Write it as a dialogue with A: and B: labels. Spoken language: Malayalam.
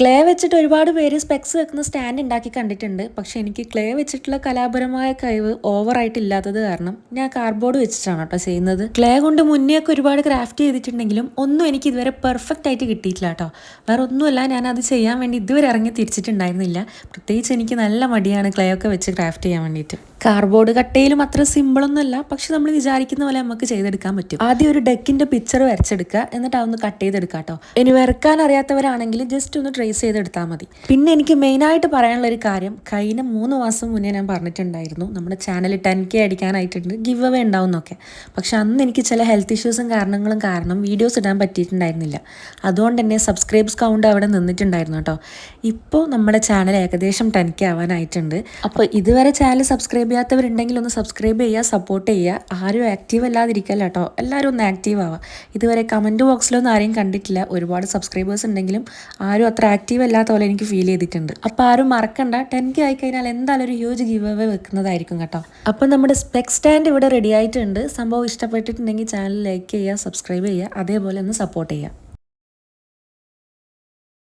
A: ക്ലേ വെച്ചിട്ട് ഒരുപാട് പേര് സ്പെക്സ് വെക്കുന്ന സ്റ്റാൻഡ് ഉണ്ടാക്കി കണ്ടിട്ടുണ്ട്. പക്ഷെ എനിക്ക് ക്ലേ വെച്ചിട്ടുള്ള കലാപരമായ കഴിവ് ഓവറായിട്ടില്ലാത്തത് കാരണം ഞാൻ കാർഡ്ബോർഡ് വെച്ചിട്ടാണ് കേട്ടോ ചെയ്യുന്നത്. ക്ലേ കൊണ്ട് മുന്നേ ഒക്കെ ഒരുപാട് ക്രാഫ്റ്റ് ചെയ്തിട്ടുണ്ടെങ്കിലും ഒന്നും എനിക്ക് ഇതുവരെ പെർഫെക്റ്റ് ആയിട്ട് കിട്ടിയിട്ടില്ല കേട്ടോ. വേറെ ഒന്നുമല്ല, ഞാൻ അത് ചെയ്യാൻ വേണ്ടി ഇതുവരെ ഇറങ്ങി തിരിച്ചിട്ടുണ്ടായിരുന്നില്ല. പ്രത്യേകിച്ച് എനിക്ക് നല്ല മടിയാണ് ക്ലേ ഒക്കെ വെച്ച് ക്രാഫ്റ്റ് ചെയ്യാൻ വേണ്ടിയിട്ട്. കാർഡ്ബോർഡ് കട്ടയിലും അത്ര സിമ്പിളൊന്നുമല്ല, പക്ഷെ നമ്മൾ വിചാരിക്കുന്ന പോലെ നമുക്ക് ചെയ്തെടുക്കാൻ പറ്റും. ആദ്യം ഒരു ഡെക്കിന്റെ പിക്ചർ വരച്ചെടുക്കുക, എന്നിട്ട് അതൊന്ന് കട്ട് ചെയ്തെടുക്കുക കേട്ടോ. ഇനി വരക്കാൻ അറിയാത്തവരാണെങ്കിൽ ജസ്റ്റ് ഒന്ന് ട്രേസ് ചെയ്തെടുത്താൽ മതി. പിന്നെ എനിക്ക് മെയിനായിട്ട് പറയാനുള്ള ഒരു കാര്യം, കഴിഞ്ഞ 3 മാസം മുന്നേ ഞാൻ പറഞ്ഞിട്ടുണ്ടായിരുന്നു നമ്മുടെ ചാനൽ 10K അടിക്കാനായിട്ടുണ്ട്, ഗിവ് അവേ ഉണ്ടാവും എന്നൊക്കെ. പക്ഷെ അന്ന് എനിക്ക് ചില ഹെൽത്ത് ഇഷ്യൂസും കാരണങ്ങളും കാരണം വീഡിയോസ് ഇടാൻ പറ്റിയിട്ടുണ്ടായിരുന്നില്ല. അതുകൊണ്ട് തന്നെ സബ്സ്ക്രൈബ്സ് കൗണ്ട് അവിടെ നിന്നിട്ടുണ്ടായിരുന്നു കേട്ടോ. ഇപ്പോൾ നമ്മുടെ ചാനൽ ഏകദേശം 10K ആവാനായിട്ടുണ്ട്. അപ്പോൾ ഇതുവരെ ചാനൽ സബ്സ്ക്രൈബ് ചെയ്യാത്തവരുണ്ടെങ്കിൽ ഒന്ന് സബ്സ്ക്രൈബ് ചെയ്യുക, സപ്പോർട്ട് ചെയ്യുക. ആരും ആക്റ്റീവ് അല്ലാതിരിക്കല്ല കേട്ടോ, എല്ലാവരും ഒന്ന് ആക്റ്റീവ് ആവുക. ഇതുവരെ കമൻറ്റ് ബോക്സിലൊന്നും ആരെയും കണ്ടിട്ടില്ല, ഒരുപാട് സബ്സ്ക്രൈബേഴ്സ് ഉണ്ടെങ്കിലും ആരും അത്ര ആക്റ്റീവ് അല്ലാത്ത പോലെ എനിക്ക് ഫീൽ ചെയ്തിട്ടുണ്ട്. അപ്പോൾ ആരും മറക്കണ്ട, 10K ആയിക്കഴിഞ്ഞാൽ എന്തായാലും ഒരു ഹ്യൂജ് ഗിവ് അവേ വെക്കുന്നതായിരിക്കും കേട്ടോ. അപ്പോൾ നമ്മുടെ സ്പെക് സ്റ്റാൻഡ് ഇവിടെ റെഡി ആയിട്ടുണ്ട്. സംഭവം ഇഷ്ടപ്പെട്ടിട്ടുണ്ടെങ്കിൽ ചാനൽ ലൈക്ക് ചെയ്യുക, സബ്സ്ക്രൈബ് ചെയ്യുക, അതേപോലെ ഒന്ന് സപ്പോർട്ട് ചെയ്യുക.